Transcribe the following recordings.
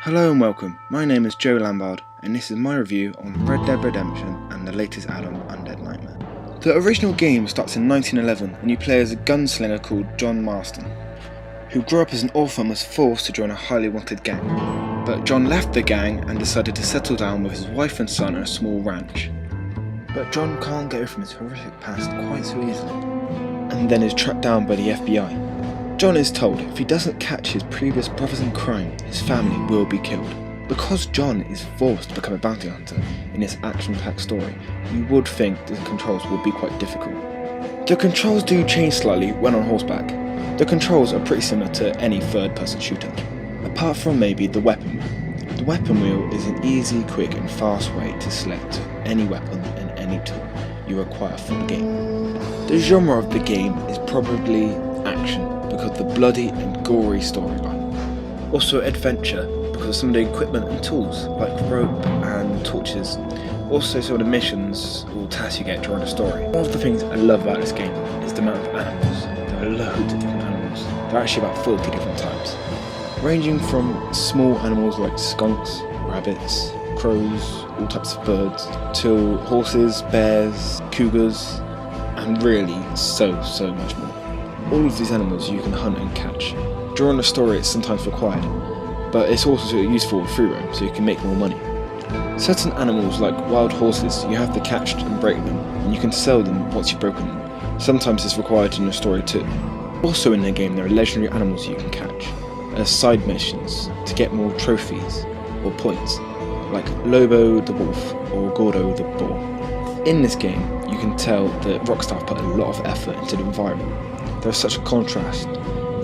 Hello and welcome, my name is Joe Lambard and this is my review on Red Dead Redemption and the latest add-on Undead Nightmare. The original game starts in 1911 and you play as a gunslinger called John Marston, who grew up as an orphan and was forced to join a highly wanted gang. But John left the gang and decided to settle down with his wife and son on a small ranch. But John can't get away from his horrific past quite so easily, and then is tracked down by the FBI. John is told if he doesn't catch his previous brothers in crime, his family will be killed. Because John is forced to become a bounty hunter in this action-packed story, you would think the controls would be quite difficult. The controls do change slightly when on horseback. The controls are pretty similar to any third-person shooter, apart from maybe the weapon wheel. The weapon wheel is an easy, quick and fast way to select any weapon and any tool you require for the game. The genre of the game is probably action, because of the bloody and gory storyline. Also adventure, because of some of the equipment and tools, like rope and torches. Also some of the missions or tasks you get during the story. One of the things I love about this game is the amount of animals. There are loads of different animals. There are actually about 40 different types. Ranging from small animals like skunks, rabbits, crows, all types of birds, to horses, bears, cougars, and really so much more. All of these animals you can hunt and catch. During the story it's sometimes required, but it's also useful in free roam so you can make more money. Certain animals like wild horses you have to catch and break them, and you can sell them once you've broken them. Sometimes it's required in the story too. Also in the game there are legendary animals you can catch as side missions to get more trophies or points, like Lobo the wolf or Gordo the boar. In this game you can tell that Rockstar put a lot of effort into the environment. There's such a contrast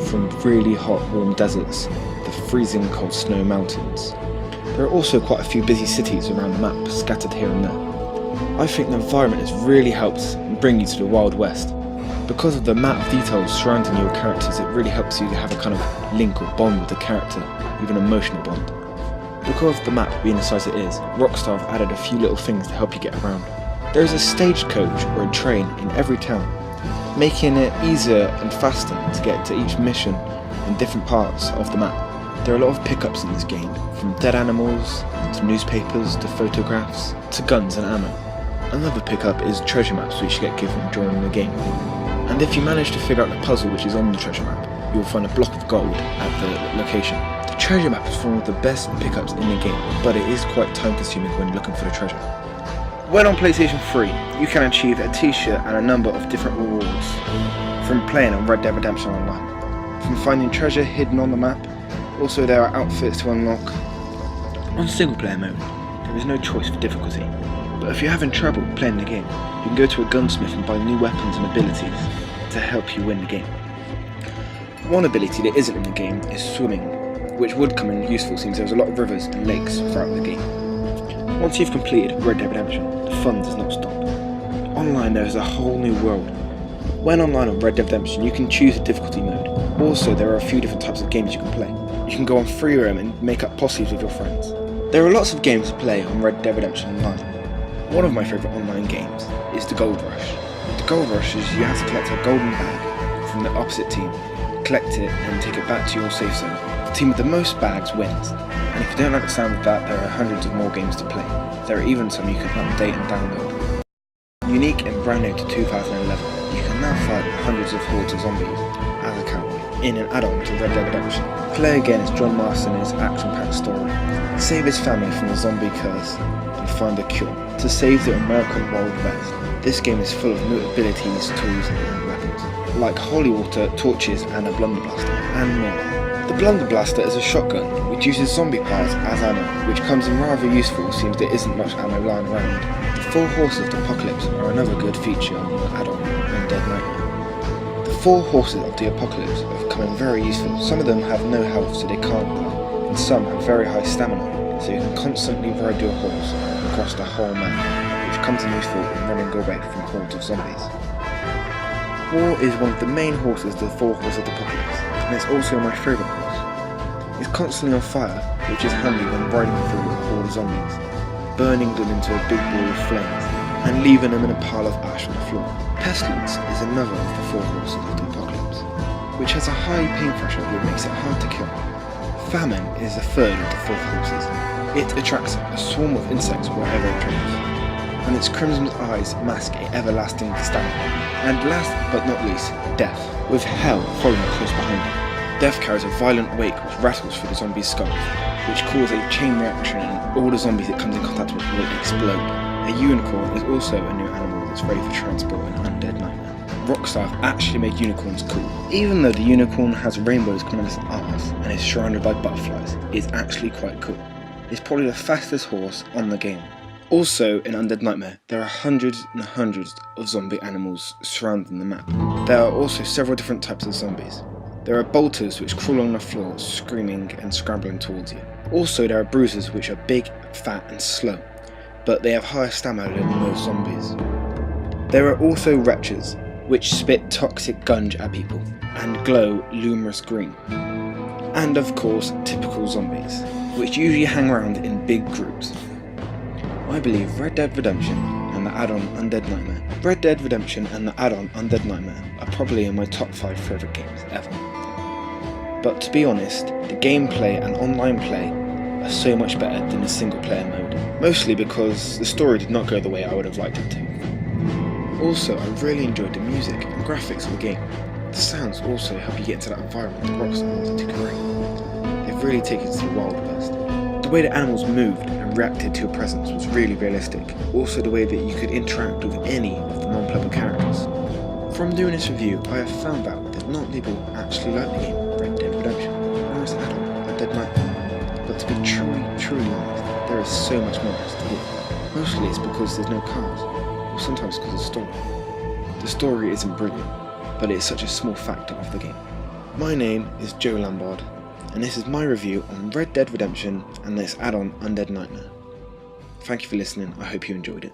from really hot warm deserts to freezing cold snow mountains. There are also quite a few busy cities around the map scattered here and there. I think the environment has really helped bring you to the Wild West. Because of the amount of details surrounding your characters, it really helps you to have a kind of link or bond with the character, even an emotional bond. Because of the map being the size it is, Rockstar have added a few little things to help you get around. There is a stagecoach or a train in every town, making it easier and faster to get to each mission in different parts of the map. There are a lot of pickups in this game, from dead animals, to newspapers, to photographs, to guns and ammo. Another pickup is treasure maps which you get given during the game. And if you manage to figure out the puzzle which is on the treasure map, you'll find a block of gold at the location. The treasure map is one of the best pickups in the game, but it is quite time consuming when looking for the treasure. When on PlayStation 3, you can achieve a t-shirt and a number of different rewards from playing on Red Dead Redemption Online. From finding treasure hidden on the map, also there are outfits to unlock. On single player mode, there is no choice for difficulty, but if you're having trouble playing the game, you can go to a gunsmith and buy new weapons and abilities to help you win the game. One ability that isn't in the game is swimming, which would come in useful since there's a lot of rivers and lakes throughout the game. Once you've completed Red Dead Redemption, the fun does not stop. Online there is a whole new world. When online on Red Dead Redemption you can choose a difficulty mode. Also there are a few different types of games you can play. You can go on free roam and make up posses with your friends. There are lots of games to play on Red Dead Redemption Online. One of my favourite online games is the Gold Rush. The Gold Rush is you have to collect a golden bag from the opposite team, collect it and take it back to your safe zone. The team with the most bags wins. And if you don't like the sound of that, there are hundreds of more games to play. There are even some you can update and download. Unique and brand new to 2011, you can now fight hundreds of hordes of zombies as a cowboy in an add-on to Red Dead Redemption. Play again as John Marston in his action-packed story, save his family from the zombie curse and find a cure to save the American Wild West. This game is full of new abilities, tools and weapons, like holy water, torches and a blunderblaster, and more. The blunderblaster is a shotgun which uses zombie parts as ammo, which comes in rather useful since there isn't much ammo lying around. The 4 horses of the apocalypse are another good feature on the add-on Undead Nightmare. The 4 horses of the apocalypse have come in very useful. Some of them have no health so they can't die, and some have very high stamina, so you can constantly ride your horse across the whole map, which comes in useful in running away from hordes of zombies. War is one of the main horses of the 4 horses of the apocalypse, and it's also my favourite horse. It's constantly on fire, which is handy when riding through a horde of zombies, burning them into a big ball of flames, and leaving them in a pile of ash on the floor. Pestilence is another of the 4 horses of the apocalypse, which has a high pain threshold which makes it hard to kill. Famine is the third of the four forces. It attracts a swarm of insects wherever it travels, and its crimson eyes mask an everlasting stamina. And last but not least, Death, with Hell following close behind it. Death carries a violent wake which rattles through the zombie's skulls, which causes a chain reaction and all the zombies it comes in contact with will explode. A unicorn is also a new animal that's ready for transport in Undead Nightmare. Rockstar have actually made unicorns cool. Even though the unicorn has rainbows coming out its arms and is surrounded by butterflies, it's actually quite cool. It's probably the fastest horse on the game. Also in Undead Nightmare, there are hundreds and hundreds of zombie animals surrounding the map. There are also several different types of zombies. There are bolters which crawl along the floor, screaming and scrambling towards you. Also there are bruisers which are big, fat and slow, but they have higher stamina than most zombies. There are also wretches, which spit toxic gunge at people and glow luminous green. And of course, typical zombies, which usually hang around in big groups. I believe Red Dead Redemption and the add-on Undead Nightmare. Red Dead Redemption and the add-on Undead Nightmare are probably in my top 5 favourite games ever. But to be honest, the gameplay and online play are so much better than the single player mode, mostly because the story did not go the way I would have liked it to. Also, I really enjoyed the music and graphics of the game. The sounds also help you get into that environment that Rockstar wanted to create. They've really taken it to the Wild West. The way the animals moved and reacted to your presence was really realistic. Also the way that you could interact with any of the non-playable characters. From doing this review, I have found out that not many people actually like the game Red Dead Redemption, or its add-on Undead Nightmare. But to be truly honest, there is so much more to do. Mostly it's because there's no cars, or sometimes because of the story. The story isn't brilliant, but it is such a small factor of the game. My name is Joe Lambard, and this is my review on Red Dead Redemption and this add-on Undead Nightmare. Thank you for listening, I hope you enjoyed it.